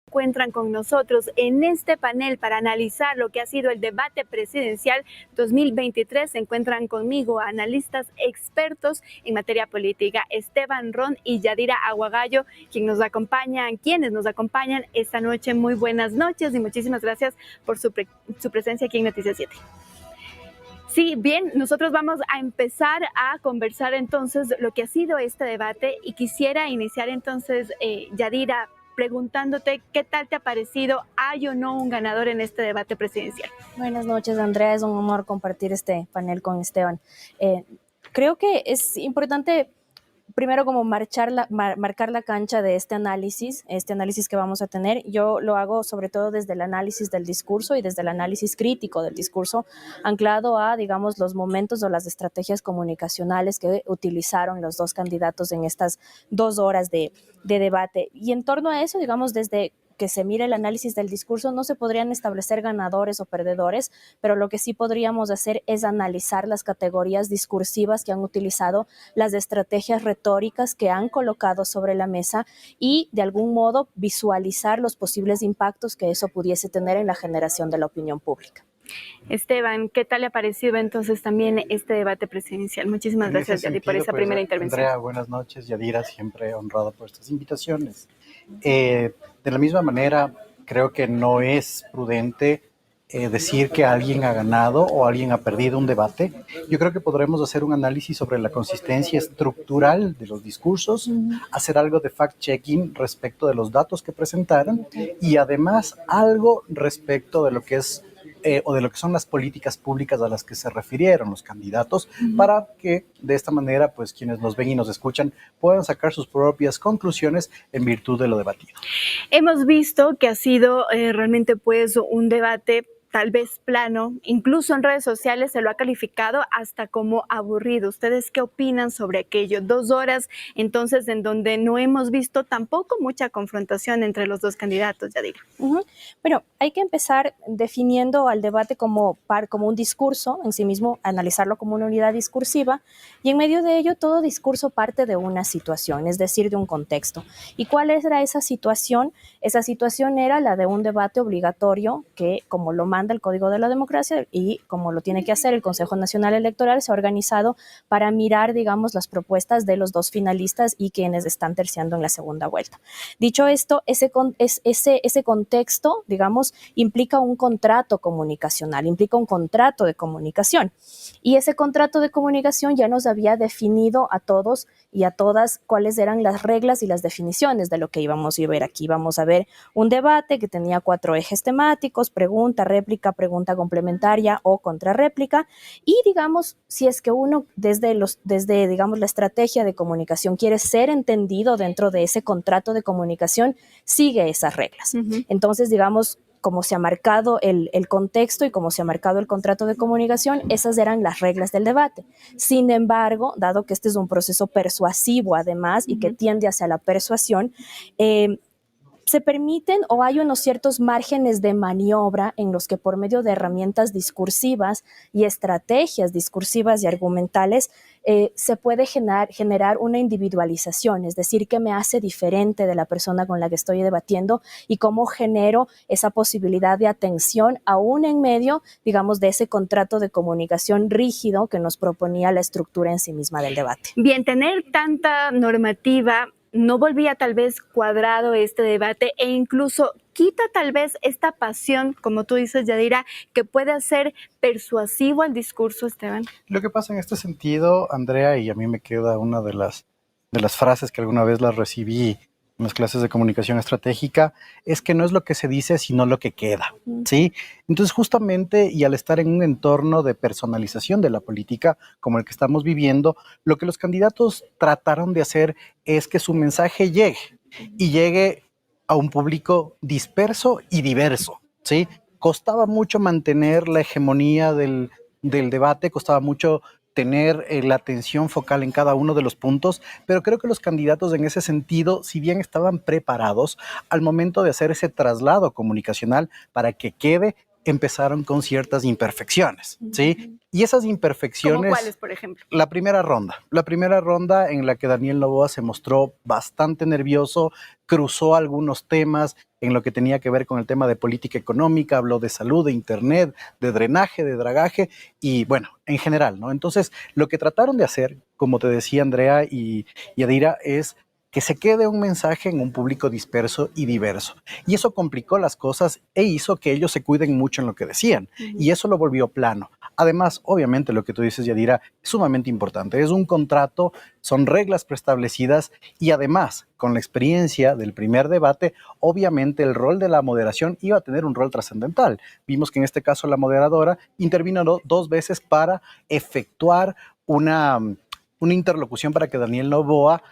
Encuentran con nosotros en este panel para analizar lo que ha sido el debate presidencial 2023. Se encuentran conmigo analistas expertos en materia política, Esteban Ron y Yadira Aguagallo, quienes nos acompañan esta noche. Muy buenas noches y muchísimas gracias por su presencia aquí en Noticias 7. Sí, bien, nosotros vamos a empezar a conversar entonces lo que ha sido este debate y quisiera iniciar entonces, Yadira, preguntándote qué tal te ha parecido, ¿hay o no un ganador en este debate presidencial? Buenas noches, Andrea, es un honor compartir este panel con Esteban. Creo que es importante primero como marcar la cancha de este análisis que vamos a tener. Yo lo hago sobre todo desde el análisis del discurso y desde el análisis crítico del discurso, anclado a, digamos, los momentos o las estrategias comunicacionales que utilizaron los dos candidatos en estas 2 horas de debate. Y en torno a eso, digamos, desde que se mire el análisis del discurso, no se podrían establecer ganadores o perdedores, pero lo que sí podríamos hacer es analizar las categorías discursivas que han utilizado, las estrategias retóricas que han colocado sobre la mesa y de algún modo visualizar los posibles impactos que eso pudiese tener en la generación de la opinión pública. Esteban, ¿qué tal le ha parecido entonces también este debate presidencial? Muchísimas gracias, Yadi, por esa primera intervención. Andrea, buenas noches. Yadira, siempre honrado por estas invitaciones. De la misma manera, creo que no es prudente decir que alguien ha ganado o alguien ha perdido un debate. Yo creo que podremos hacer un análisis sobre la consistencia estructural de los discursos, hacer algo de fact-checking respecto de los datos que presentaron y además algo respecto de lo que es o de lo que son las políticas públicas a las que se refirieron los candidatos, para que de esta manera, pues quienes nos ven y nos escuchan puedan sacar sus propias conclusiones en virtud de lo debatido. Hemos visto que ha sido realmente pues un debate tal vez plano, incluso en redes sociales se lo ha calificado hasta como aburrido. ¿Ustedes qué opinan sobre aquello? 2 horas, entonces, en donde no hemos visto tampoco mucha confrontación entre los dos candidatos, Yadira. Bueno, hay que empezar definiendo al debate como un discurso en sí mismo, analizarlo como una unidad discursiva, y en medio de ello todo discurso parte de una situación, es decir, de un contexto. ¿Y cuál era esa situación? Esa situación era la de un debate obligatorio que, como lo manda el Código de la Democracia y como lo tiene que hacer el Consejo Nacional Electoral, se ha organizado para mirar, digamos, las propuestas de los dos finalistas y quienes están terciando en la segunda vuelta. Dicho esto, ese contexto, digamos, implica un contrato comunicacional, implica un contrato de comunicación. Y ese contrato de comunicación ya nos había definido a todos y a todas cuáles eran las reglas y las definiciones de lo que íbamos a ver aquí. Vamos a ver un debate que tenía 4 ejes temáticos: pregunta, réplica, pregunta complementaria o contrarréplica. Y digamos, si es que uno desde digamos, la estrategia de comunicación quiere ser entendido dentro de ese contrato de comunicación, sigue esas reglas. Entonces, digamos, como se ha marcado el contexto y como se ha marcado el contrato de comunicación, esas eran las reglas del debate. Sin embargo, dado que este es un proceso persuasivo además y que tiende hacia la persuasión, se permiten o hay unos ciertos márgenes de maniobra en los que por medio de herramientas discursivas y estrategias discursivas y argumentales se puede generar una individualización, es decir, qué me hace diferente de la persona con la que estoy debatiendo y cómo genero esa posibilidad de atención aún en medio, digamos, de ese contrato de comunicación rígido que nos proponía la estructura en sí misma del debate. Bien, tener tanta normativa no volvía tal vez cuadrado este debate e incluso quita tal vez esta pasión, como tú dices, Yadira, que puede hacer persuasivo al discurso, Esteban. Lo que pasa en este sentido, Andrea, y a mí me queda una de las frases que alguna vez las recibí en las clases de comunicación estratégica, es que no es lo que se dice, sino lo que queda, ¿sí? Entonces, justamente, y al estar en un entorno de personalización de la política como el que estamos viviendo, lo que los candidatos trataron de hacer es que su mensaje llegue, y llegue a un público disperso y diverso, ¿sí? Costaba mucho mantener la hegemonía del debate, costaba mucho tener la atención focal en cada uno de los puntos, pero creo que los candidatos en ese sentido, si bien estaban preparados al momento de hacer ese traslado comunicacional para que quede empezaron con ciertas imperfecciones, ¿sí? Y esas imperfecciones... ¿Cómo cuáles, por ejemplo? La primera ronda en la que Daniel Noboa se mostró bastante nervioso, cruzó algunos temas en lo que tenía que ver con el tema de política económica, habló de salud, de internet, de drenaje, de dragaje y bueno, en general, ¿no? Entonces, lo que trataron de hacer, como te decía Andrea y Adira, es que se quede un mensaje en un público disperso y diverso. Y eso complicó las cosas e hizo que ellos se cuiden mucho en lo que decían. Y eso lo volvió plano. Además, obviamente, lo que tú dices, Yadira, es sumamente importante. Es un contrato, son reglas preestablecidas y además, con la experiencia del primer debate, obviamente el rol de la moderación iba a tener un rol trascendental. Vimos que en este caso la moderadora intervino dos veces para efectuar una interlocución para que Daniel Noboa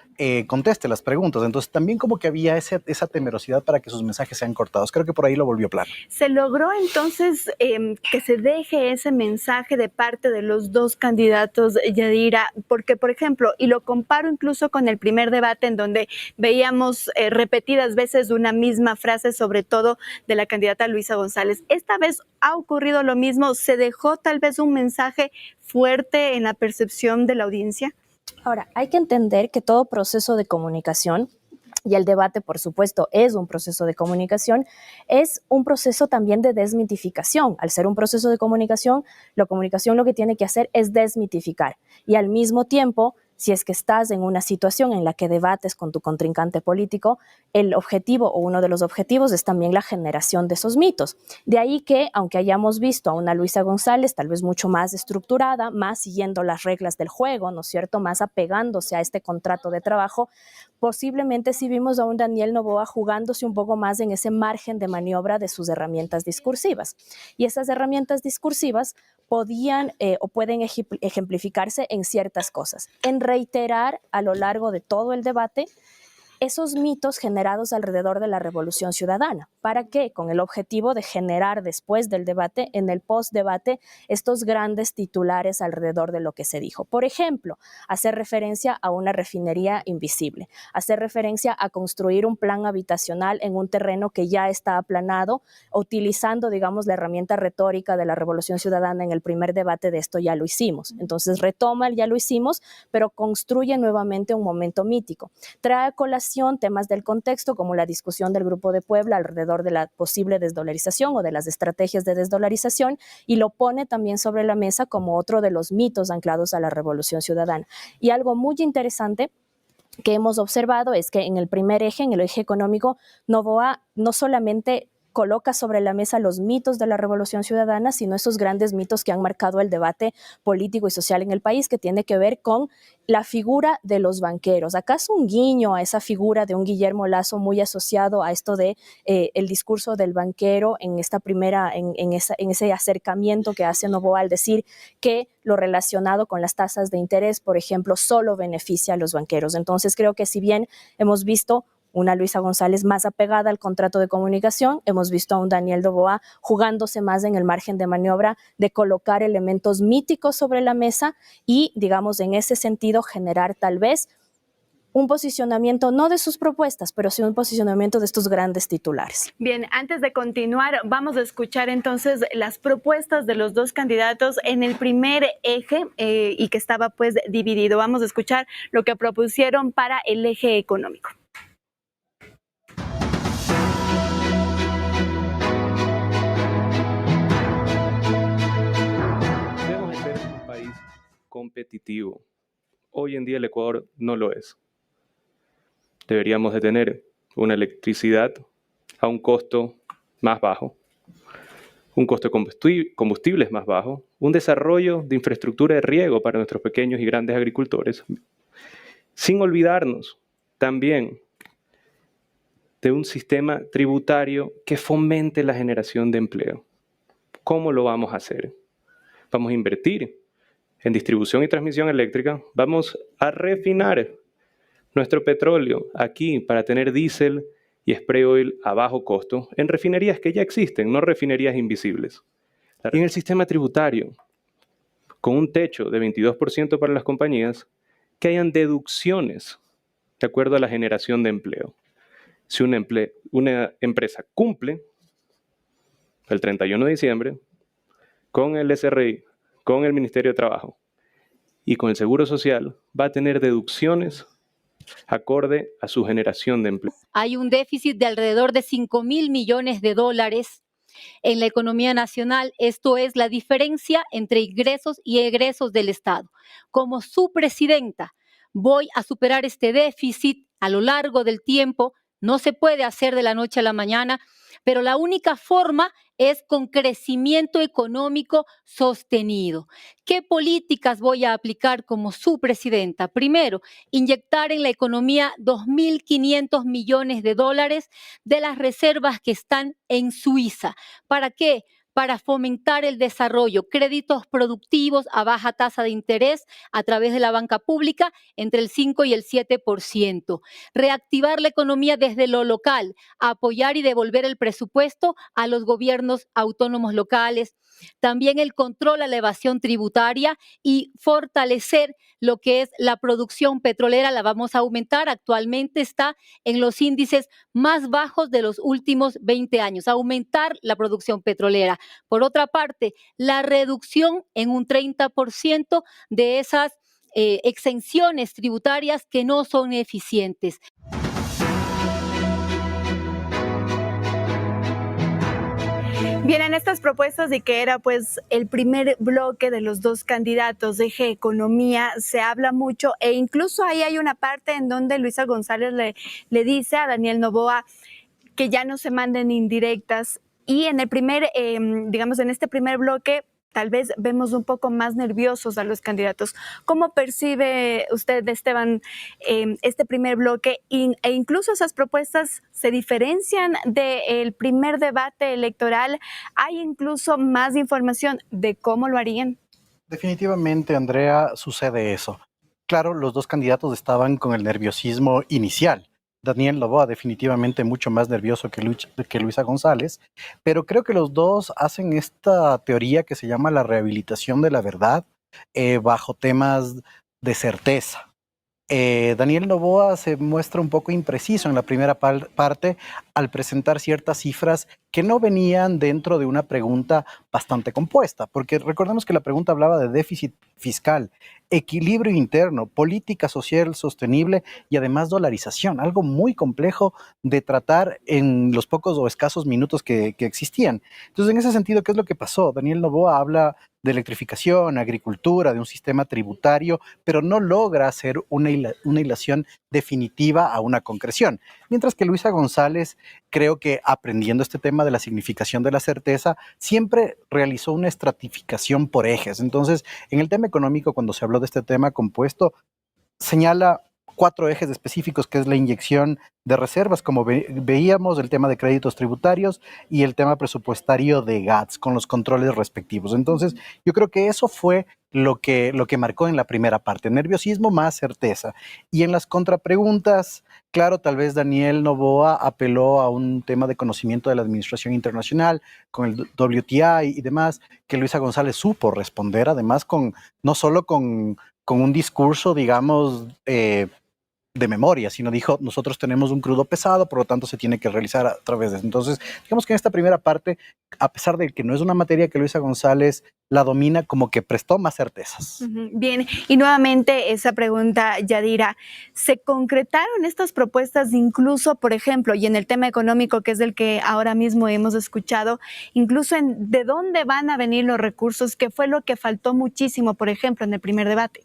conteste las preguntas. Entonces también como que había esa temerosidad para que sus mensajes sean cortados. Creo que por ahí lo volvió plano. ¿Se logró entonces que se deje ese mensaje de parte de los dos candidatos, Yadira? Porque, por ejemplo, y lo comparo incluso con el primer debate en donde veíamos repetidas veces una misma frase, sobre todo de la candidata Luisa González. ¿Esta vez ha ocurrido lo mismo? ¿Se dejó tal vez un mensaje fuerte en la percepción de la audiencia? Ahora, hay que entender que todo proceso de comunicación, y el debate, por supuesto, es un proceso de comunicación, es un proceso también de desmitificación. Al ser un proceso de comunicación, la comunicación lo que tiene que hacer es desmitificar. Y al mismo tiempo, si es que estás en una situación en la que debates con tu contrincante político, el objetivo o uno de los objetivos es también la generación de esos mitos. De ahí que, aunque hayamos visto a una Luisa González tal vez mucho más estructurada, más siguiendo las reglas del juego, ¿no es cierto?, más apegándose a este contrato de trabajo, posiblemente sí vimos a un Daniel Noboa jugándose un poco más en ese margen de maniobra de sus herramientas discursivas. Y esas herramientas discursivas podían o pueden ejemplificarse en ciertas cosas. En reiterar a lo largo de todo el debate esos mitos generados alrededor de la Revolución Ciudadana. ¿Para qué? Con el objetivo de generar después del debate, en el post-debate, estos grandes titulares alrededor de lo que se dijo. Por ejemplo, hacer referencia a una refinería invisible, hacer referencia a construir un plan habitacional en un terreno que ya está aplanado, utilizando, digamos, la herramienta retórica de la Revolución Ciudadana. En el primer debate de esto ya lo hicimos. Entonces retoma el ya lo hicimos, pero construye nuevamente un momento mítico. Trae a colación temas del contexto, como la discusión del Grupo de Puebla alrededor de la posible desdolarización o de las estrategias de desdolarización, y lo pone también sobre la mesa como otro de los mitos anclados a la Revolución Ciudadana. Y algo muy interesante que hemos observado es que en el primer eje, en el eje económico, Noboa no solamente coloca sobre la mesa los mitos de la Revolución Ciudadana, sino esos grandes mitos que han marcado el debate político y social en el país, que tiene que ver con la figura de los banqueros. ¿Acaso un guiño a esa figura de un Guillermo Lasso muy asociado a esto de el discurso del banquero en esta primera, en ese acercamiento que hace Noboa al decir que lo relacionado con las tasas de interés, por ejemplo, solo beneficia a los banqueros? Entonces creo que si bien hemos visto una Luisa González más apegada al contrato de comunicación, hemos visto a un Daniel Noboa jugándose más en el margen de maniobra de colocar elementos míticos sobre la mesa y, digamos, en ese sentido generar tal vez un posicionamiento no de sus propuestas, pero sí un posicionamiento de estos grandes titulares. Bien, antes de continuar, vamos a escuchar entonces las propuestas de los dos candidatos en el primer eje y que estaba pues dividido. Vamos a escuchar lo que propusieron para el eje económico. Competitivo. Hoy en día el Ecuador no lo es. Deberíamos de tener una electricidad a un costo más bajo, un costo de combustibles más bajo, un desarrollo de infraestructura de riego para nuestros pequeños y grandes agricultores, sin olvidarnos también de un sistema tributario que fomente la generación de empleo. ¿Cómo lo vamos a hacer? Vamos a invertir en distribución y transmisión eléctrica, vamos a refinar nuestro petróleo aquí para tener diésel y spray oil a bajo costo en refinerías que ya existen, no refinerías invisibles. Y en el sistema tributario, con un techo de 22% para las compañías, que hayan deducciones de acuerdo a la generación de empleo. Si una empresa cumple, el 31 de diciembre, con el SRI, con el Ministerio de Trabajo y con el Seguro Social, va a tener deducciones acorde a su generación de empleo. Hay un déficit de alrededor de 5.000 millones de dólares en la economía nacional. Esto es la diferencia entre ingresos y egresos del Estado. Como su presidenta, voy a superar este déficit a lo largo del tiempo. No se puede hacer de la noche a la mañana, pero la única forma es con crecimiento económico sostenido. ¿Qué políticas voy a aplicar como su presidenta? Primero, inyectar en la economía 2.500 millones de dólares de las reservas que están en Suiza. ¿Para qué? Para fomentar el desarrollo, créditos productivos a baja tasa de interés a través de la banca pública entre el 5 y el 7%. Reactivar la economía desde lo local, apoyar y devolver el presupuesto a los gobiernos autónomos locales. También el control a la evasión tributaria y fortalecer lo que es la producción petrolera. La vamos a aumentar. Actualmente está en los índices más bajos de los últimos 20 años. Aumentar la producción petrolera. Por otra parte, la reducción en un 30% de esas exenciones tributarias que no son eficientes. Bien, en estas propuestas y que era pues el primer bloque de los dos candidatos de Eje Economía, se habla mucho e incluso ahí hay una parte en donde Luisa González le dice a Daniel Noboa que ya no se manden indirectas, y en el primer, digamos, en este primer bloque tal vez vemos un poco más nerviosos a los candidatos. ¿Cómo percibe usted, Esteban, este primer bloque? E incluso esas propuestas se diferencian del primer debate electoral. ¿Hay incluso más información de cómo lo harían? Definitivamente, Andrea, sucede eso. Claro, los dos candidatos estaban con el nerviosismo inicial. Daniel Noboa definitivamente mucho más nervioso que Luisa González, pero creo que los dos hacen esta teoría que se llama la rehabilitación de la verdad bajo temas de certeza. Daniel Noboa se muestra un poco impreciso en la primera parte al presentar ciertas cifras que no venían dentro de una pregunta bastante compuesta, porque recordemos que la pregunta hablaba de déficit fiscal, equilibrio interno, política social sostenible y además dolarización, algo muy complejo de tratar en los pocos o escasos minutos que existían. Entonces, en ese sentido, ¿qué es lo que pasó? Daniel Noboa habla de electrificación, agricultura, de un sistema tributario, pero no logra hacer una hilación definitiva a una concreción. Mientras que Luisa González, creo que aprendiendo este tema de la significación de la certeza, siempre realizó una estratificación por ejes. Entonces, en el tema económico, cuando se habló de este tema compuesto, señala 4 ejes específicos, que es la inyección de reservas, como veíamos, el tema de créditos tributarios y el tema presupuestario de GATS, con los controles respectivos. Entonces, yo creo que eso fue lo que marcó en la primera parte, nerviosismo más certeza. Y en las contrapreguntas, claro, tal vez Daniel Noboa apeló a un tema de conocimiento de la administración internacional, con el WTI y demás, que Luisa González supo responder, además no solo con un discurso, digamos, de memoria, sino dijo, nosotros tenemos un crudo pesado, por lo tanto se tiene que realizar a través de eso. Entonces, digamos que en esta primera parte, a pesar de que no es una materia que Luisa González la domina, como que prestó más certezas. Bien, y nuevamente esa pregunta, Yadira, ¿se concretaron estas propuestas incluso, por ejemplo, y en el tema económico, que es del que ahora mismo hemos escuchado, incluso en de dónde van a venir los recursos, que fue lo que faltó muchísimo, por ejemplo, en el primer debate?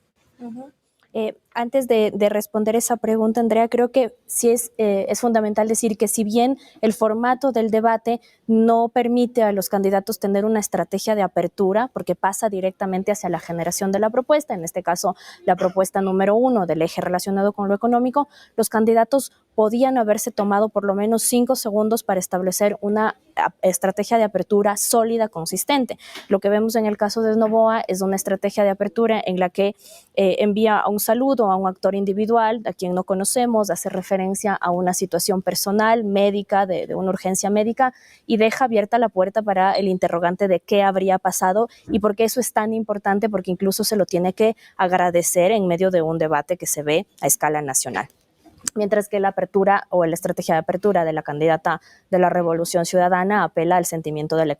Antes de responder esa pregunta, Andrea, creo que sí es fundamental decir que si bien el formato del debate no permite a los candidatos tener una estrategia de apertura, porque pasa directamente hacia la generación de la propuesta, en este caso la propuesta número 1 del eje relacionado con lo económico, los candidatos podían haberse tomado por lo menos 5 segundos para establecer una estrategia de apertura sólida, consistente. Lo que vemos en el caso de Noboa es una estrategia de apertura en la que envía un saludo a un actor individual a quien no conocemos, hace referencia a una situación personal, médica, de una urgencia médica, y deja abierta la puerta para el interrogante de qué habría pasado y por qué eso es tan importante, porque incluso se lo tiene que agradecer en medio de un debate que se ve a escala nacional. mientras que la apertura o la estrategia de apertura de la candidata de la Revolución Ciudadana apela al sentimiento de la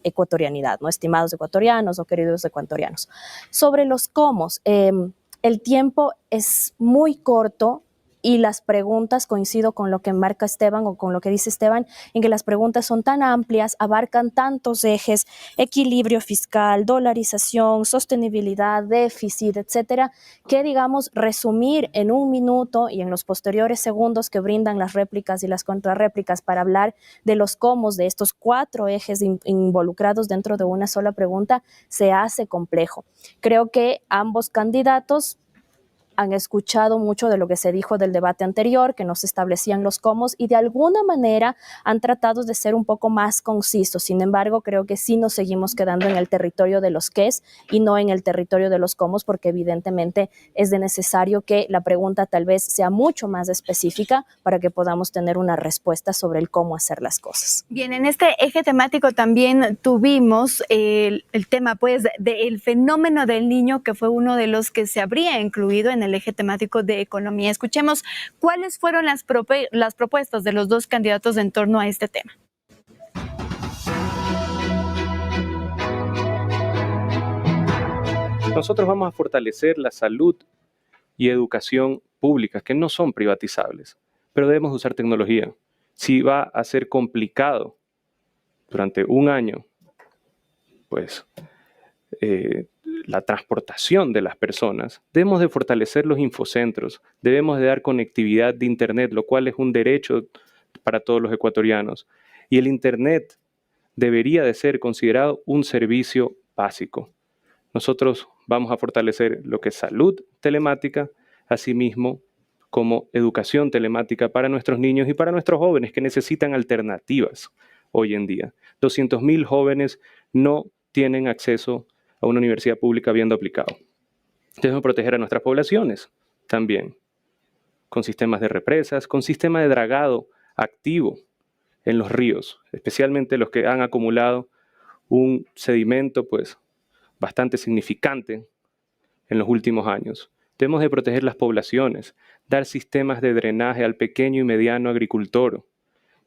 ecuatorianidad, ¿no? Estimados ecuatorianos o queridos ecuatorianos. Sobre los cómo, el tiempo es muy corto y las preguntas, coincido con lo que marca Esteban o con lo que dice Esteban, en que las preguntas son tan amplias, abarcan tantos ejes: equilibrio fiscal, dolarización, sostenibilidad, déficit, etcétera, que, digamos, resumir en un minuto y en los posteriores segundos que brindan las réplicas y las contrarréplicas para hablar de los cómo de estos 4 ejes involucrados dentro de una sola pregunta se hace complejo. Creo que ambos candidatos han escuchado mucho de lo que se dijo del debate anterior, que no se establecían los cómo, y de alguna manera han tratado de ser un poco más concisos. Sin embargo, creo que sí nos seguimos quedando en el territorio de los qués y no en el territorio de los cómo, porque evidentemente es de necesario que la pregunta tal vez sea mucho más específica para que podamos tener una respuesta sobre el cómo hacer las cosas. Bien, en este eje temático también tuvimos el tema pues del fenómeno del niño, que fue uno de los que se habría incluido en el eje temático de economía. Escuchemos cuáles fueron las propuestas de los dos candidatos en torno a este tema. Nosotros vamos a fortalecer la salud y educación públicas, que no son privatizables, pero debemos usar tecnología. Si va a ser complicado durante un año, pues la transportación de las personas, debemos de fortalecer los infocentros, debemos de dar conectividad de Internet, lo cual es un derecho para todos los ecuatorianos. Y el Internet debería de ser considerado un servicio básico. Nosotros vamos a fortalecer lo que es salud telemática, asimismo como educación telemática para nuestros niños y para nuestros jóvenes que necesitan alternativas hoy en día. 200.000 jóvenes no tienen acceso a una universidad pública habiendo aplicado. Debemos proteger a nuestras poblaciones también, con sistemas de represas, con sistema de dragado activo en los ríos, especialmente los que han acumulado un sedimento pues bastante significante en los últimos años. Debemos de proteger las poblaciones, dar sistemas de drenaje al pequeño y mediano agricultor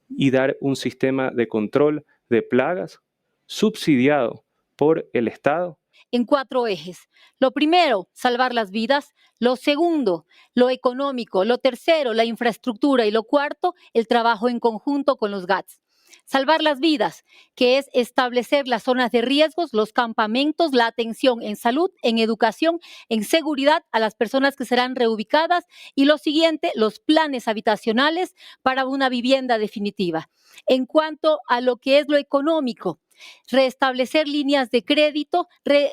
y dar un sistema de control de plagas subsidiado por el Estado. En 4 ejes. Lo primero, salvar las vidas. Lo segundo, lo económico. Lo tercero, la infraestructura. Y lo cuarto, el trabajo en conjunto con los GATS. Salvar las vidas, que es establecer las zonas de riesgos, los campamentos, la atención en salud, en educación, en seguridad a las personas que serán reubicadas. Y lo siguiente, los planes habitacionales para una vivienda definitiva. En cuanto a lo que es lo económico, restablecer líneas de crédito,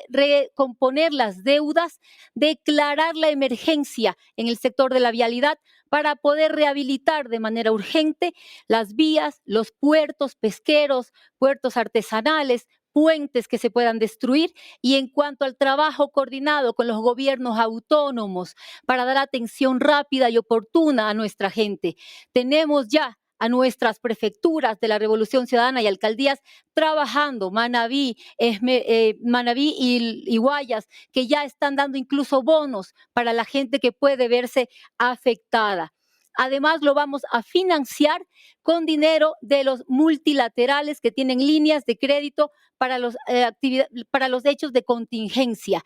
recomponer las deudas, declarar la emergencia en el sector de la vialidad para poder rehabilitar de manera urgente las vías, los puertos pesqueros, puertos artesanales, puentes que se puedan destruir. Y en cuanto al trabajo coordinado con los gobiernos autónomos para dar atención rápida y oportuna a nuestra gente, tenemos ya a nuestras prefecturas de la Revolución Ciudadana y alcaldías trabajando, Manabí y Guayas, que ya están dando incluso bonos para la gente que puede verse afectada. Además, lo vamos a financiar con dinero de los multilaterales que tienen líneas de crédito para los hechos de contingencia.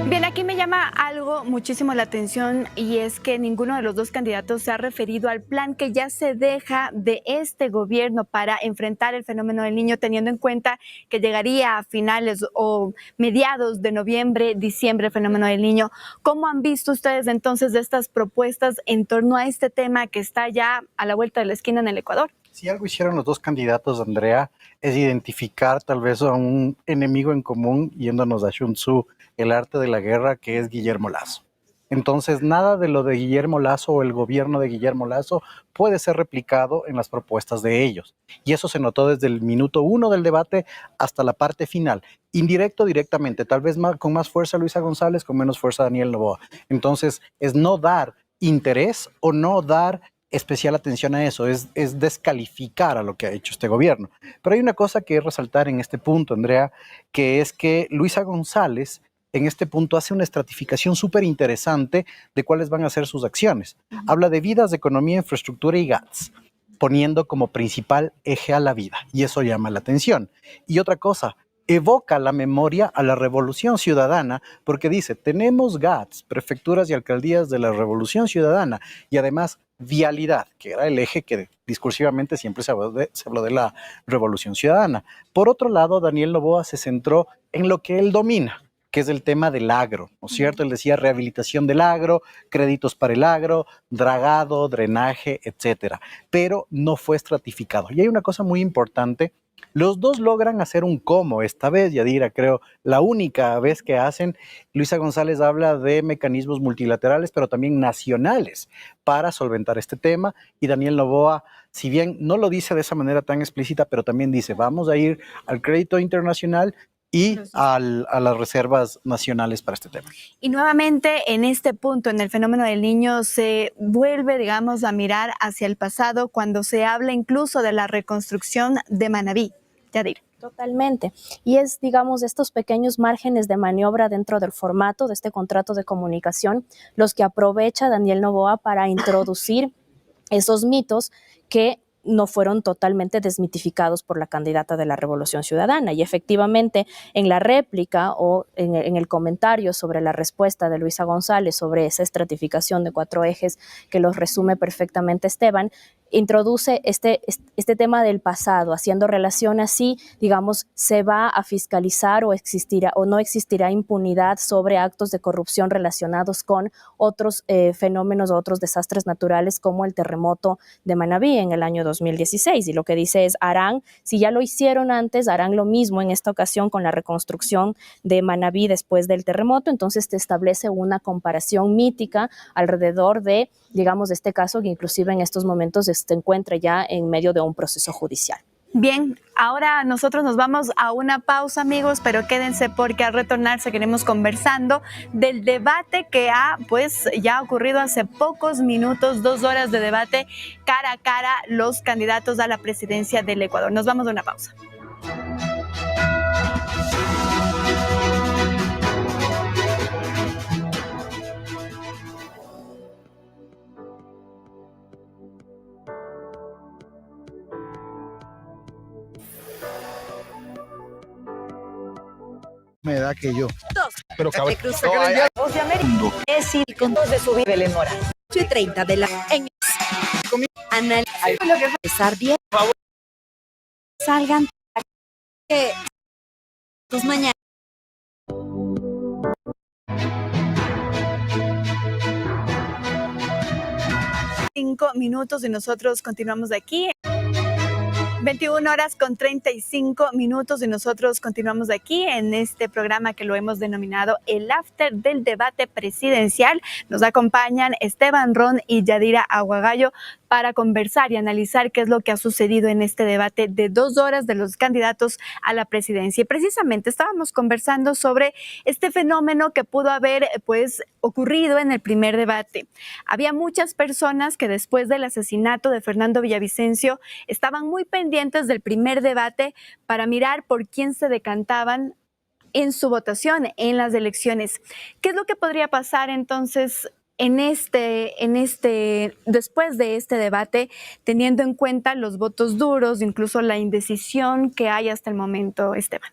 Bien, aquí me llama algo muchísimo la atención, y es que ninguno de los dos candidatos se ha referido al plan que ya se deja de este gobierno para enfrentar el fenómeno del niño, teniendo en cuenta que llegaría a finales o mediados de noviembre, diciembre el fenómeno del niño. ¿Cómo han visto ustedes entonces de estas propuestas en torno a este tema que está ya a la vuelta de la esquina en el Ecuador? Si algo hicieron los dos candidatos, Andrea, es identificar tal vez a un enemigo en común, yéndonos a Sun Tzu, el arte de la guerra, que es Guillermo Lasso. Entonces, nada de lo de Guillermo Lasso o el gobierno de Guillermo Lasso puede ser replicado en las propuestas de ellos. Y eso se notó desde el minuto 1 del debate hasta la parte final. Indirecto, directamente, tal vez con más fuerza Luisa González, con menos fuerza Daniel Noboa. Entonces, es no dar interés o no dar especial atención a eso, es descalificar a lo que ha hecho este gobierno. Pero hay una cosa que resaltar en este punto, Andrea, que es que Luisa González en este punto hace una estratificación súper interesante de cuáles van a ser sus acciones. Habla de vidas, economía, infraestructura y GATS, poniendo como principal eje a la vida, y eso llama la atención. Y otra cosa, evoca la memoria a la Revolución Ciudadana, porque dice, tenemos GATS, prefecturas y alcaldías de la Revolución Ciudadana, y además vialidad, que era el eje que discursivamente siempre se habló de la Revolución Ciudadana. Por otro lado, Daniel Noboa se centró en lo que él domina, que es el tema del agro, ¿no es cierto? Él decía rehabilitación del agro, créditos para el agro, dragado, drenaje, etcétera, pero no fue estratificado. Y hay una cosa muy importante, los dos logran hacer un cómo esta vez, Yadira, creo, la única vez que hacen. Luisa González habla de mecanismos multilaterales, pero también nacionales para solventar este tema, y Daniel Noboa, si bien no lo dice de esa manera tan explícita, pero también dice, vamos a ir al crédito internacional y a las reservas nacionales para este tema. Y nuevamente en este punto, en el fenómeno del niño, se vuelve, digamos, a mirar hacia el pasado cuando se habla incluso de la reconstrucción de Manabí. Yadir. Totalmente. Y es, digamos, estos pequeños márgenes de maniobra dentro del formato de este contrato de comunicación los que aprovecha Daniel Noboa para introducir esos mitos que no fueron totalmente desmitificados por la candidata de la Revolución Ciudadana. Y efectivamente, en la réplica o en el comentario sobre la respuesta de Luisa González sobre esa estratificación de 4 ejes que los resume perfectamente Esteban, introduce este tema del pasado, haciendo relación así, digamos, se va a fiscalizar o existirá o no existirá impunidad sobre actos de corrupción relacionados con otros fenómenos o otros desastres naturales como el terremoto de Manabí en el año 2016. Y lo que dice es, harán, si ya lo hicieron antes, harán lo mismo en esta ocasión con la reconstrucción de Manabí después del terremoto. Entonces te establece una comparación mítica alrededor de, digamos, este caso que inclusive en estos momentos se encuentra ya en medio de un proceso judicial. Bien, ahora nosotros nos vamos a una pausa, amigos, pero quédense porque al retornar seguiremos conversando del debate que ya ha ocurrido hace pocos minutos, 2 horas de debate cara a cara los candidatos a la presidencia del Ecuador. Nos vamos a una pausa. Me da que yo. Pero cabrón. Voz de América. Es ir con dos de su vida, Belén Mora. 8:30 de la en analizar lo que empezar bien. Salgan tus mañanas. 5 minutos y nosotros continuamos aquí. 21 horas con 35 minutos y nosotros continuamos aquí en este programa que lo hemos denominado el After del Debate Presidencial. Nos acompañan Esteban Ron y Yadira Aguagallo para conversar y analizar qué es lo que ha sucedido en este debate de 2 horas de los candidatos a la presidencia. Y precisamente estábamos conversando sobre este fenómeno que pudo haber ocurrido en el primer debate. Había muchas personas que después del asesinato de Fernando Villavicencio estaban muy pendientes del primer debate para mirar por quién se decantaban en su votación en las elecciones. ¿Qué es lo que podría pasar entonces después de este debate, teniendo en cuenta los votos duros, incluso la indecisión que hay hasta el momento, Esteban?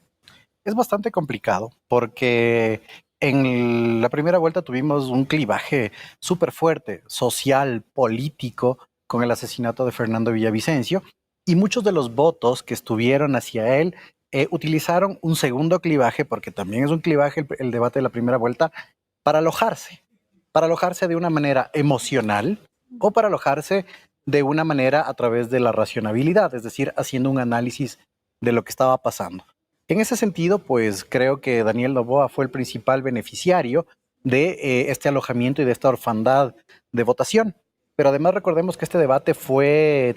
Es bastante complicado porque en la primera vuelta tuvimos un clivaje súper fuerte, social, político, con el asesinato de Fernando Villavicencio, y muchos de los votos que estuvieron hacia él utilizaron un segundo clivaje, porque también es un clivaje el debate de la primera vuelta, para alojarse de una manera emocional o para alojarse de una manera a través de la racionalidad, es decir, haciendo un análisis de lo que estaba pasando. En ese sentido, pues creo que Daniel Noboa fue el principal beneficiario de este alojamiento y de esta orfandad de votación. Pero además recordemos que este debate fue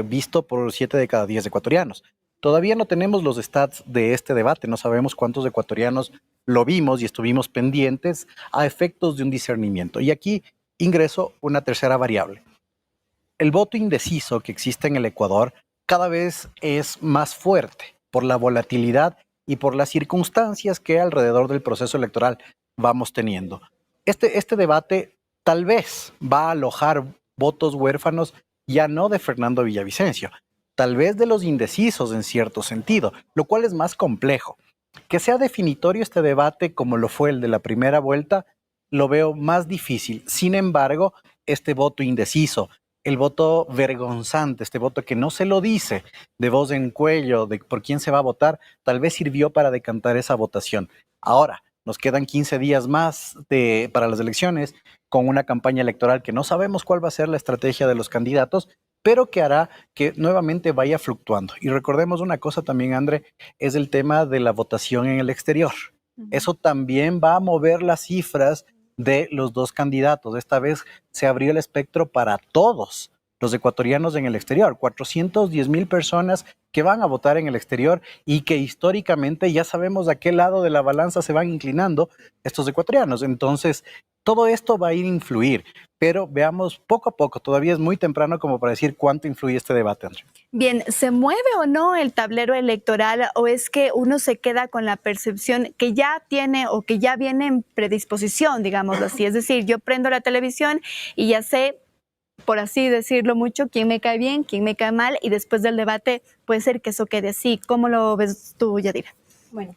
visto por 7 de cada 10 ecuatorianos. Todavía no tenemos los stats de este debate, no sabemos cuántos ecuatorianos lo vimos y estuvimos pendientes a efectos de un discernimiento. Y aquí ingreso una tercera variable. el voto indeciso que existe en el Ecuador cada vez es más fuerte por la volatilidad y por las circunstancias que alrededor del proceso electoral vamos teniendo. Este debate tal vez va a alojar votos huérfanos ya no de Fernando Villavicencio, tal vez de los indecisos en cierto sentido, lo cual es más complejo. Que sea definitorio este debate como lo fue el de la primera vuelta, lo veo más difícil. Sin embargo, este voto indeciso, el voto vergonzante, este voto que no se lo dice de voz en cuello, de por quién se va a votar, tal vez sirvió para decantar esa votación. Ahora, nos quedan 15 días más para las elecciones, con una campaña electoral que no sabemos cuál va a ser la estrategia de los candidatos, pero que hará que nuevamente vaya fluctuando. Y recordemos una cosa también, André, es el tema de la votación en el exterior. Eso también va a mover las cifras de los dos candidatos. Esta vez se abrió el espectro para todos los ecuatorianos en el exterior, 410,000 personas que van a votar en el exterior y que históricamente ya sabemos a qué lado de la balanza se van inclinando estos ecuatorianos. Entonces, todo esto va a ir a influir, pero veamos poco a poco. Todavía es muy temprano como para decir cuánto influye este debate, André. Bien, ¿se mueve o no el tablero electoral o es que uno se queda con la percepción que ya tiene o que ya viene en predisposición, digámoslo así? Es decir, yo prendo la televisión y ya sé, por así decirlo mucho, quién me cae bien, quién me cae mal, y después del debate puede ser que eso quede así. ¿Cómo lo ves tú, Yadira? Bueno,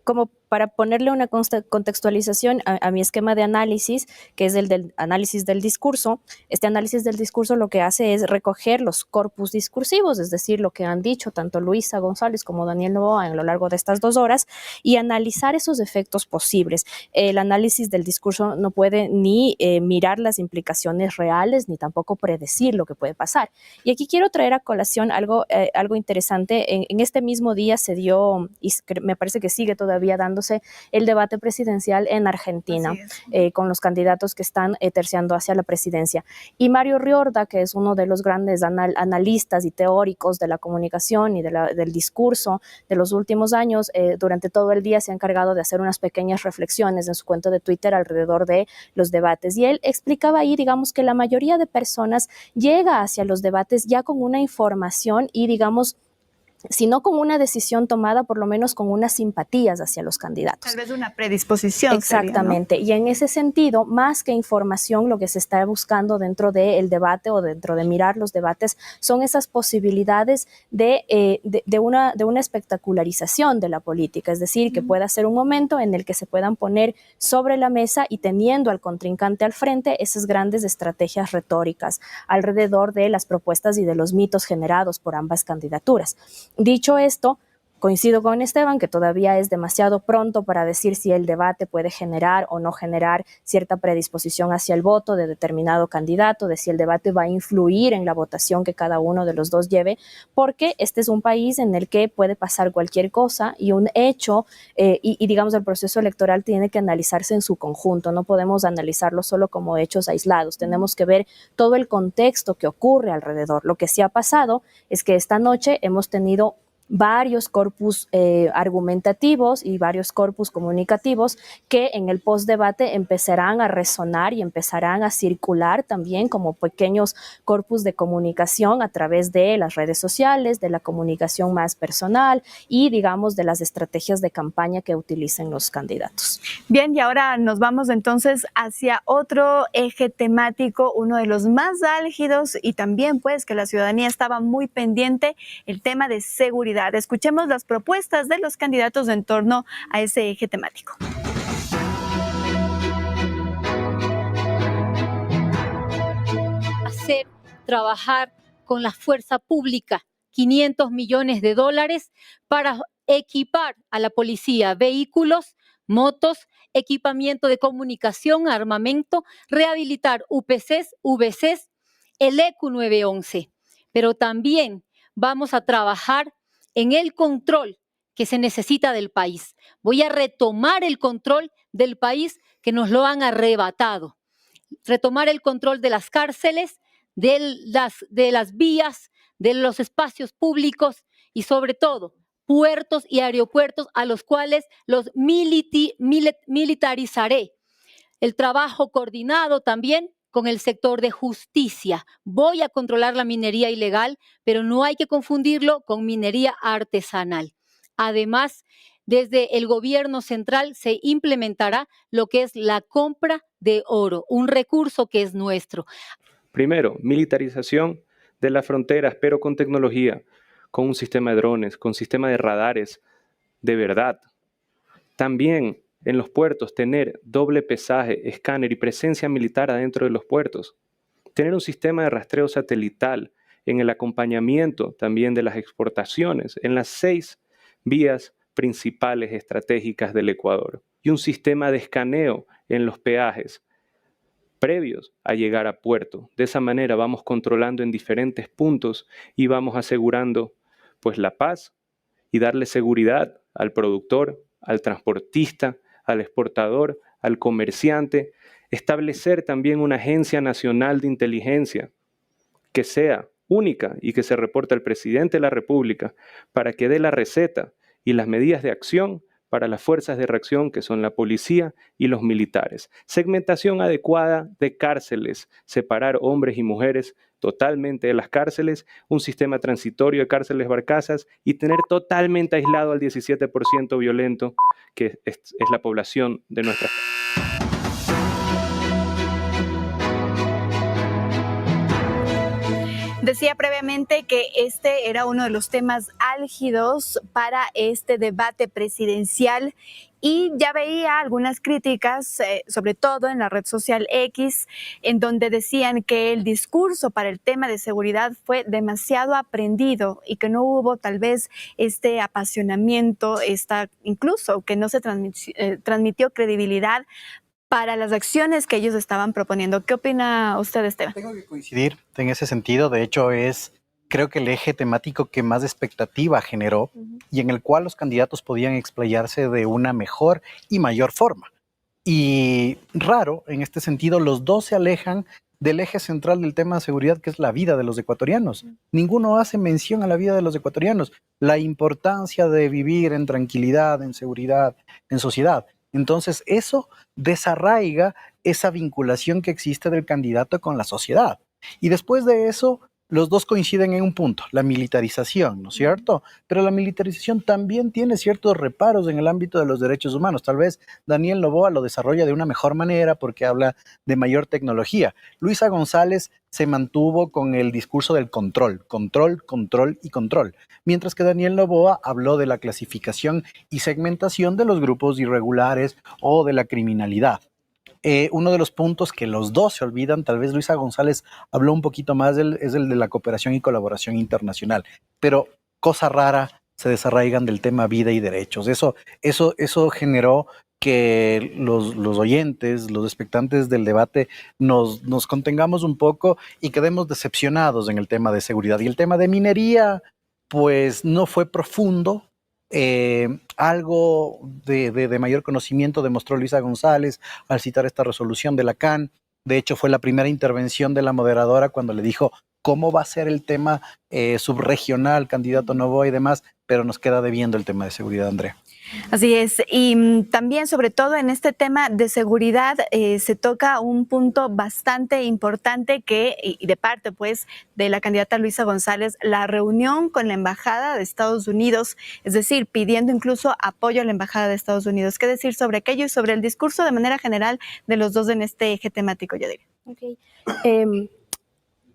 como para ponerle una contextualización a mi esquema de análisis, que es el del análisis del discurso, este análisis del discurso lo que hace es recoger los corpus discursivos, es decir, lo que han dicho tanto Luisa González como Daniel Noboa a lo largo de estas 2 horas, y analizar esos efectos posibles. El análisis del discurso no puede ni mirar las implicaciones reales, ni tampoco predecir lo que puede pasar. Y aquí quiero traer a colación algo interesante. En este mismo día se dio, y me parece que sigue todavía dándose, el debate presidencial en Argentina, con los candidatos que están terciando hacia la presidencia. Y Mario Riorda, que es uno de los grandes analistas y teóricos de la comunicación y del discurso de los últimos años, durante todo el día se ha encargado de hacer unas pequeñas reflexiones en su cuenta de Twitter alrededor de los debates. Y él explicaba ahí, digamos, que la mayoría de personas llega hacia los debates ya con una información y, digamos, si no con una decisión tomada, por lo menos con unas simpatías hacia los candidatos. Tal vez una predisposición. Exactamente. Sería, ¿no? Y en ese sentido, más que información, lo que se está buscando dentro del debate o dentro de mirar los debates son esas posibilidades de una espectacularización de la política, es decir, que pueda ser un momento en el que se puedan poner sobre la mesa y teniendo al contrincante al frente esas grandes estrategias retóricas alrededor de las propuestas y de los mitos generados por ambas candidaturas. Dicho esto, coincido con Esteban que todavía es demasiado pronto para decir si el debate puede generar o no generar cierta predisposición hacia el voto de determinado candidato, de si el debate va a influir en la votación que cada uno de los dos lleve, porque este es un país en el que puede pasar cualquier cosa y un hecho, digamos, el proceso electoral tiene que analizarse en su conjunto, no podemos analizarlo solo como hechos aislados, tenemos que ver todo el contexto que ocurre alrededor. Lo que sí ha pasado es que esta noche hemos tenido varios corpus argumentativos y varios corpus comunicativos que en el postdebate empezarán a resonar y empezarán a circular también como pequeños corpus de comunicación a través de las redes sociales, de la comunicación más personal y, digamos, de las estrategias de campaña que utilicen los candidatos. Bien, y ahora nos vamos entonces hacia otro eje temático, uno de los más álgidos y también pues que la ciudadanía estaba muy pendiente, el tema de seguridad. Escuchemos las propuestas de los candidatos en torno a ese eje temático. Trabajar con la fuerza pública, $500 millones para equipar a la policía, vehículos, motos, equipamiento de comunicación, armamento, rehabilitar UPCs, VCs, el ECU 911. Pero también vamos a trabajar en el control que se necesita del país. Voy a retomar el control del país que nos lo han arrebatado. Retomar el control de las cárceles, de las vías, de los espacios públicos y sobre todo puertos y aeropuertos a los cuales los militarizaré. El trabajo coordinado también con el sector de justicia. Voy a controlar la minería ilegal, pero no hay que confundirlo con minería artesanal. Además, desde el gobierno central se implementará lo que es la compra de oro, un recurso que es nuestro. Primero, militarización de las fronteras, pero con tecnología, con un sistema de drones, con sistema de radares de verdad. También en los puertos tener doble pesaje, escáner y presencia militar adentro de los puertos. Tener un sistema de rastreo satelital en el acompañamiento también de las exportaciones en las 6 vías principales estratégicas del Ecuador. Y un sistema de escaneo en los peajes previos a llegar a puerto. De esa manera vamos controlando en diferentes puntos y vamos asegurando pues la paz y darle seguridad al productor, al transportista, al exportador, al comerciante. Establecer también una agencia nacional de inteligencia que sea única y que se reporte al presidente de la República para que dé la receta y las medidas de acción para las fuerzas de reacción que son la policía y los militares. Segmentación adecuada de cárceles, separar hombres y mujeres totalmente de las cárceles, un sistema transitorio de cárceles barcazas y tener totalmente aislado al 17% violento que es la población de nuestra. Decía previamente que este era uno de los temas álgidos para este debate presidencial y ya veía algunas críticas, sobre todo en la red social X, en donde decían que el discurso para el tema de seguridad fue demasiado aprendido y que no hubo tal vez este apasionamiento, incluso que no se transmitió credibilidad para las acciones que ellos estaban proponiendo. ¿Qué opina usted, Esteban? Tengo que coincidir en ese sentido. De hecho, creo que el eje temático que más expectativa generó y en el cual los candidatos podían explayarse de una mejor y mayor forma. Y raro, en este sentido, los dos se alejan del eje central del tema de seguridad, que es la vida de los ecuatorianos. Ninguno hace mención a la vida de los ecuatorianos, la importancia de vivir en tranquilidad, en seguridad, en sociedad. Entonces, eso desarraiga esa vinculación que existe del candidato con la sociedad. Y después de eso, los dos coinciden en un punto, la militarización, ¿no es cierto? Pero la militarización también tiene ciertos reparos en el ámbito de los derechos humanos. Tal vez Daniel Noboa lo desarrolla de una mejor manera porque habla de mayor tecnología. Luisa González se mantuvo con el discurso del control, control, control y control, mientras que Daniel Noboa habló de la clasificación y segmentación de los grupos irregulares o de la criminalidad. Uno de los puntos que los dos se olvidan, tal vez Luisa González habló un poquito más, es el de la cooperación y colaboración internacional, pero cosa rara, se desarraigan del tema vida y derechos. Eso generó que los oyentes, los expectantes del debate nos contengamos un poco y quedemos decepcionados en el tema de seguridad. Y el tema de minería, pues no fue profundo. Algo de mayor conocimiento demostró Luisa González al citar esta resolución de la CAN. De hecho, fue la primera intervención de la moderadora cuando le dijo cómo va a ser el tema subregional, candidato Noboa y demás, pero nos queda debiendo el tema de seguridad, Andrea. Así es, y también sobre todo en este tema de seguridad se toca un punto bastante importante y de parte pues de la candidata Luisa González, la reunión con la Embajada de Estados Unidos, es decir, pidiendo incluso apoyo a la Embajada de Estados Unidos. ¿Qué decir sobre aquello y sobre el discurso de manera general de los dos en este eje temático, Yadira? Okay.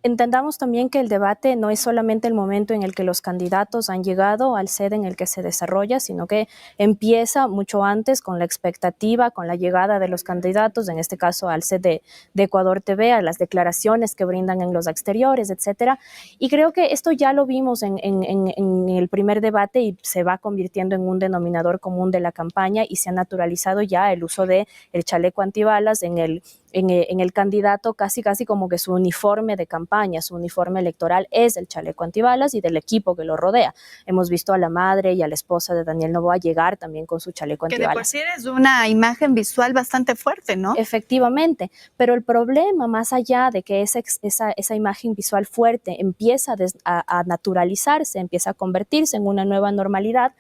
Entendamos también que el debate no es solamente el momento en el que los candidatos han llegado al sede en el que se desarrolla, sino que empieza mucho antes con la expectativa, con la llegada de los candidatos, en este caso al sede de Ecuador TV, a las declaraciones que brindan en los exteriores, etcétera. Y creo que esto ya lo vimos en el primer debate y se va convirtiendo en un denominador común de la campaña y se ha naturalizado ya el uso del chaleco antibalas en el candidato, casi como que su uniforme de campaña, su uniforme electoral es el chaleco antibalas y del equipo que lo rodea. Hemos visto a la madre y a la esposa de Daniel Noboa llegar también con su chaleco antibalas. Que de por sí es una imagen visual bastante fuerte, ¿no? Efectivamente, pero el problema, más allá de que esa imagen visual fuerte empieza a naturalizarse, empieza a convertirse en una nueva normalidad,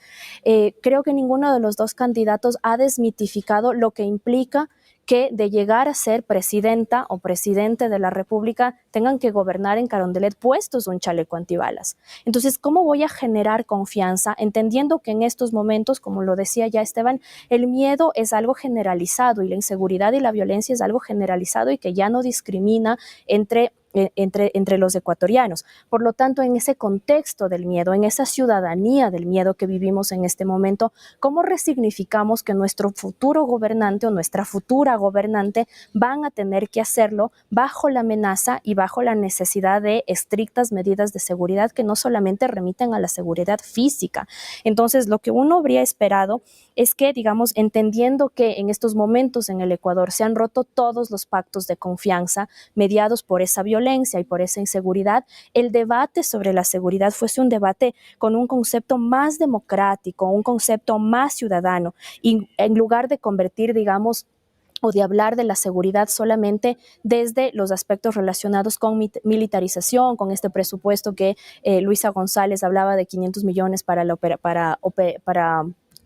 creo que ninguno de los dos candidatos ha desmitificado lo que implica que de llegar a ser presidenta o presidente de la República tengan que gobernar en Carondelet puestos un chaleco antibalas. Entonces, ¿cómo voy a generar confianza entendiendo que en estos momentos, como lo decía ya Esteban, el miedo es algo generalizado y la inseguridad y la violencia es algo generalizado y que ya no discrimina entre los ecuatorianos? Por lo tanto, en ese contexto del miedo, en esa ciudadanía del miedo que vivimos en este momento, ¿cómo resignificamos que nuestro futuro gobernante o nuestra futura gobernante van a tener que hacerlo bajo la amenaza y bajo la necesidad de estrictas medidas de seguridad que no solamente remiten a la seguridad física? Entonces, lo que uno habría esperado es que, digamos, entendiendo que en estos momentos en el Ecuador se han roto todos los pactos de confianza mediados por esa violencia y por esa inseguridad, el debate sobre la seguridad fuese un debate con un concepto más democrático, un concepto más ciudadano, y en lugar de convertir, digamos, o de hablar de la seguridad solamente desde los aspectos relacionados con militarización, con este presupuesto que Luisa González hablaba de 500 millones para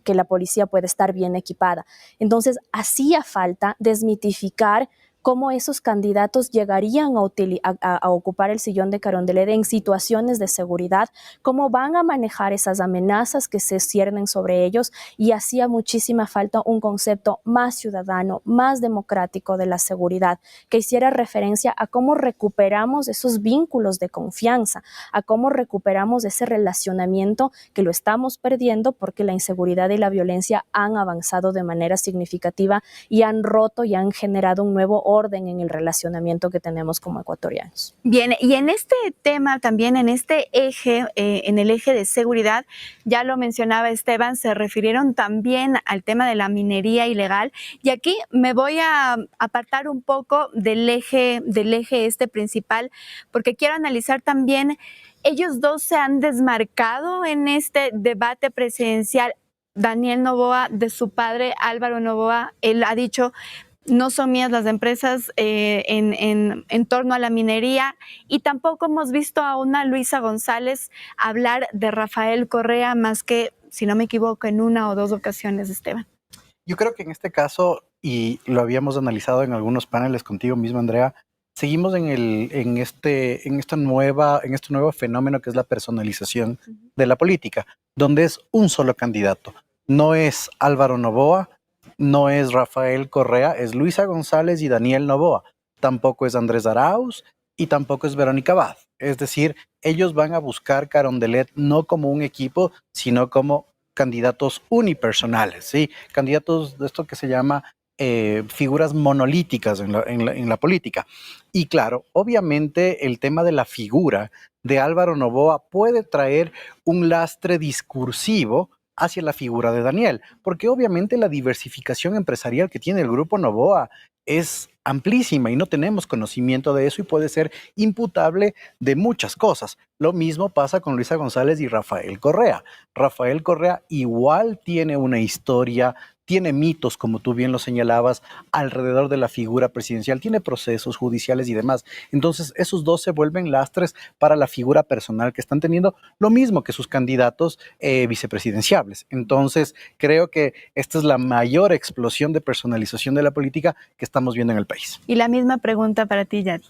que la policía pueda estar bien equipada. Entonces, hacía falta desmitificar cómo esos candidatos llegarían a ocupar el sillón de Carondelet en situaciones de seguridad, cómo van a manejar esas amenazas que se ciernen sobre ellos, y hacía muchísima falta un concepto más ciudadano, más democrático de la seguridad, que hiciera referencia a cómo recuperamos esos vínculos de confianza, a cómo recuperamos ese relacionamiento que lo estamos perdiendo porque la inseguridad y la violencia han avanzado de manera significativa y han roto y han generado un nuevo orden en el relacionamiento que tenemos como ecuatorianos. Bien, y en este tema también, en este eje, en el eje de seguridad, ya lo mencionaba Esteban, se refirieron también al tema de la minería ilegal, y aquí me voy a apartar un poco del eje este principal, porque quiero analizar también, ellos dos se han desmarcado en este debate presidencial. Daniel Noboa, de su padre Álvaro Noboa, él ha dicho: no son mías las empresas en torno a la minería, y tampoco hemos visto a una Luisa González hablar de Rafael Correa más que, si no me equivoco, en una o dos ocasiones, Esteban. Yo creo que en este caso, y lo habíamos analizado en algunos paneles contigo mismo, Andrea, seguimos en este nuevo fenómeno que es la personalización de la política, donde es un solo candidato. No es Álvaro Noboa, no es Rafael Correa, es Luisa González y Daniel Noboa. Tampoco es Andrés Arauz y tampoco es Verónica Abad. Es decir, ellos van a buscar Carondelet no como un equipo, sino como candidatos unipersonales, ¿sí? Candidatos de esto que se llama figuras monolíticas en la política. Y claro, obviamente el tema de la figura de Álvaro Noboa puede traer un lastre discursivo hacia la figura de Daniel, porque obviamente la diversificación empresarial que tiene el grupo Noboa es amplísima y no tenemos conocimiento de eso y puede ser imputable de muchas cosas. Lo mismo pasa con Luisa González y Rafael Correa. Rafael Correa igual tiene una historia, tiene mitos, como tú bien lo señalabas, alrededor de la figura presidencial, tiene procesos judiciales y demás. Entonces, esos dos se vuelven lastres para la figura personal que están teniendo, lo mismo que sus candidatos vicepresidenciables. Entonces, creo que esta es la mayor explosión de personalización de la política que estamos viendo en el país. Y la misma pregunta para ti, Yadi.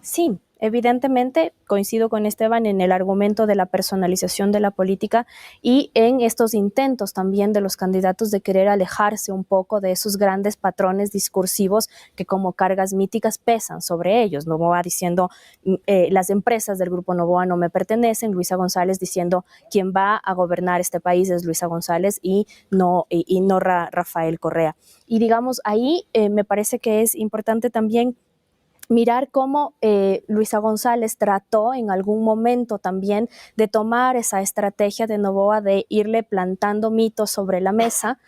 Sí, evidentemente coincido con Esteban en el argumento de la personalización de la política y en estos intentos también de los candidatos de querer alejarse un poco de esos grandes patrones discursivos que como cargas míticas pesan sobre ellos. Noboa diciendo las empresas del grupo Noboa no me pertenecen, Luisa González diciendo quien va a gobernar este país es Luisa González y no Rafael Correa. Y digamos ahí me parece que es importante también mirar cómo Luisa González trató en algún momento también de tomar esa estrategia de Noboa de irle plantando mitos sobre la mesa,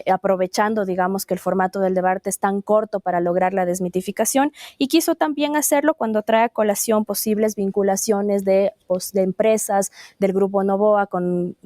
aprovechando, digamos, que el formato del debate es tan corto para lograr la desmitificación, y quiso también hacerlo cuando trae a colación posibles vinculaciones de empresas del grupo Noboa con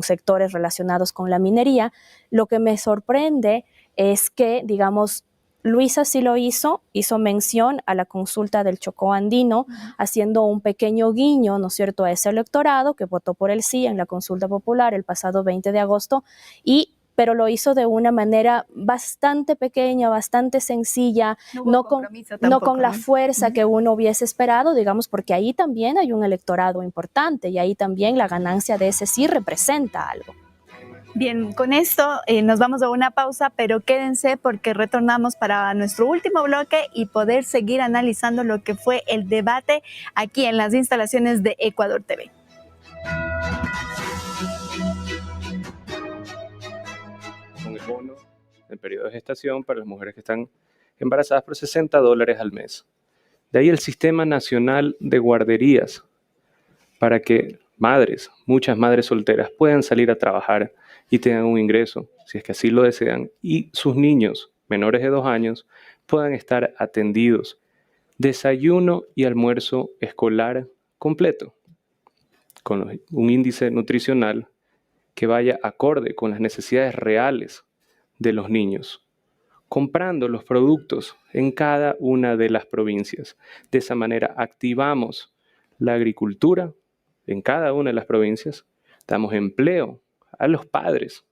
sectores relacionados con la minería. Lo que me sorprende es que, digamos, Luisa sí lo hizo mención a la consulta del Chocó Andino, haciendo un pequeño guiño, ¿no es cierto?, a ese electorado que votó por el sí en la consulta popular el pasado 20 de agosto, y pero lo hizo de una manera bastante pequeña, bastante sencilla, no con la fuerza que uno hubiese esperado, digamos, porque ahí también hay un electorado importante y ahí también la ganancia de ese sí representa algo. Bien, con esto nos vamos a una pausa, pero quédense porque retornamos para nuestro último bloque y poder seguir analizando lo que fue el debate aquí en las instalaciones de Ecuador TV. Con el bono en periodo de gestación para las mujeres que están embarazadas por $60 al mes. De ahí el Sistema Nacional de Guarderías, para que madres, muchas madres solteras, puedan salir a trabajar y tengan un ingreso, si es que así lo desean, y sus niños menores de 2 años puedan estar atendidos. Desayuno y almuerzo escolar completo, con un índice nutricional que vaya acorde con las necesidades reales de los niños, comprando los productos en cada una de las provincias. De esa manera activamos la agricultura en cada una de las provincias, damos empleo a los padres,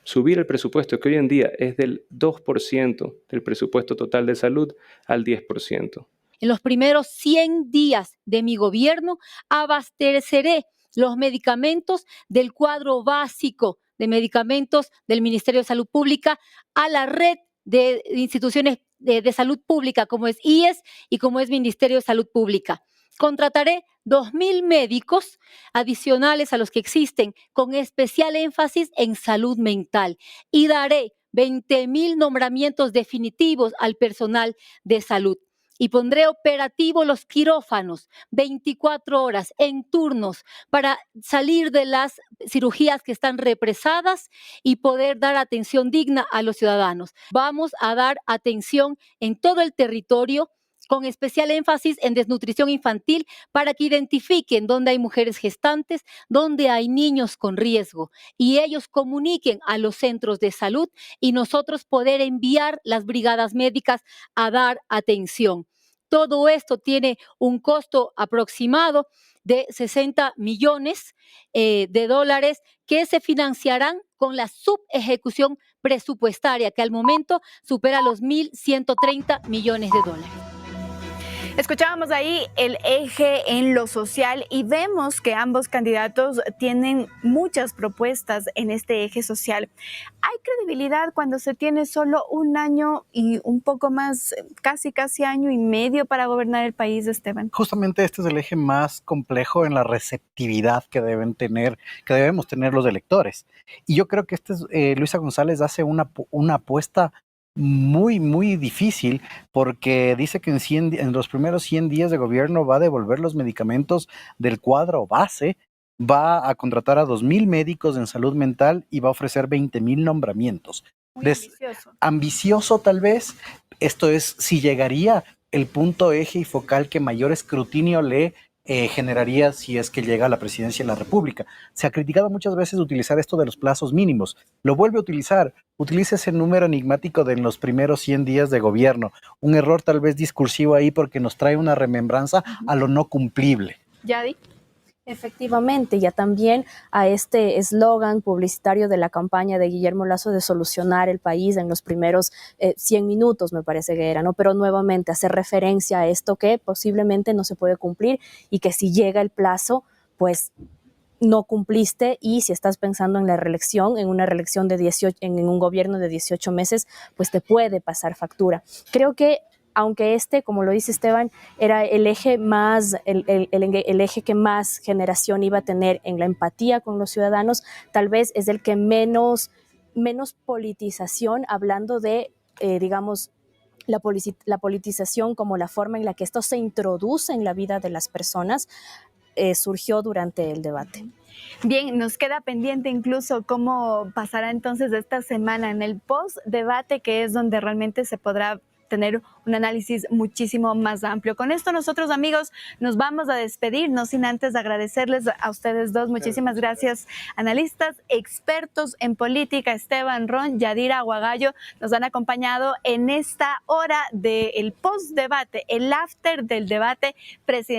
subir el presupuesto que hoy en día es del 2% del presupuesto total de salud al 10%. En los primeros 100 días de mi gobierno abasteceré los medicamentos del cuadro básico de medicamentos del Ministerio de Salud Pública a la red de instituciones de salud pública como es IES y como es Ministerio de Salud Pública. Contrataré 2.000 médicos adicionales a los que existen con especial énfasis en salud mental y daré 20.000 nombramientos definitivos al personal de salud. Y pondré operativos los quirófanos 24 horas en turnos para salir de las cirugías que están represadas y poder dar atención digna a los ciudadanos. Vamos a dar atención en todo el territorio con especial énfasis en desnutrición infantil para que identifiquen dónde hay mujeres gestantes, dónde hay niños con riesgo y ellos comuniquen a los centros de salud y nosotros poder enviar las brigadas médicas a dar atención. Todo esto tiene un costo aproximado de 60 millones de dólares que se financiarán con la subejecución presupuestaria que al momento supera los 1.130 millones de dólares. Escuchábamos ahí el eje en lo social y vemos que ambos candidatos tienen muchas propuestas en este eje social. ¿Hay credibilidad cuando se tiene solo un año y un poco más, casi año y medio para gobernar el país, Esteban? Justamente este es el eje más complejo en la receptividad que debemos tener los electores. Y yo creo que Luisa González hace una apuesta muy, muy difícil porque dice que en los primeros 100 días de gobierno va a devolver los medicamentos del cuadro base, va a contratar a 2.000 médicos en salud mental y va a ofrecer 20.000 nombramientos. Muy ambicioso. Ambicioso tal vez, esto es si llegaría el punto eje y focal que mayor escrutinio le generaría si es que llega a la presidencia de la República. Se ha criticado muchas veces utilizar esto de los plazos mínimos. Lo vuelve a utilizar. Utiliza ese número enigmático de los primeros 100 días de gobierno. Un error tal vez discursivo ahí porque nos trae una remembranza a lo no cumplible. Yadi. Efectivamente, ya también a este eslogan publicitario de la campaña de Guillermo Lasso de solucionar el país en los primeros 100 minutos, me parece que era, ¿no? Pero nuevamente hacer referencia a esto que posiblemente no se puede cumplir y que si llega el plazo, pues no cumpliste y si estás pensando en la reelección, en una reelección de 18, en un gobierno de 18 meses, pues te puede pasar factura. Creo que aunque como lo dice Esteban, era el eje el eje que más generación iba a tener en la empatía con los ciudadanos, tal vez es el que menos politización, hablando de, digamos, la politización como la forma en la que esto se introduce en la vida de las personas, surgió durante el debate. Bien, nos queda pendiente incluso cómo pasará entonces esta semana en el post-debate, que es donde realmente se podrá tener un análisis muchísimo más amplio. Con esto nosotros, amigos, nos vamos a despedir, no sin antes agradecerles a ustedes dos. Muchísimas gracias, analistas, expertos en política, Esteban Ron, Yadira Aguagallo, nos han acompañado en esta hora del post-debate, el after del debate presidencial.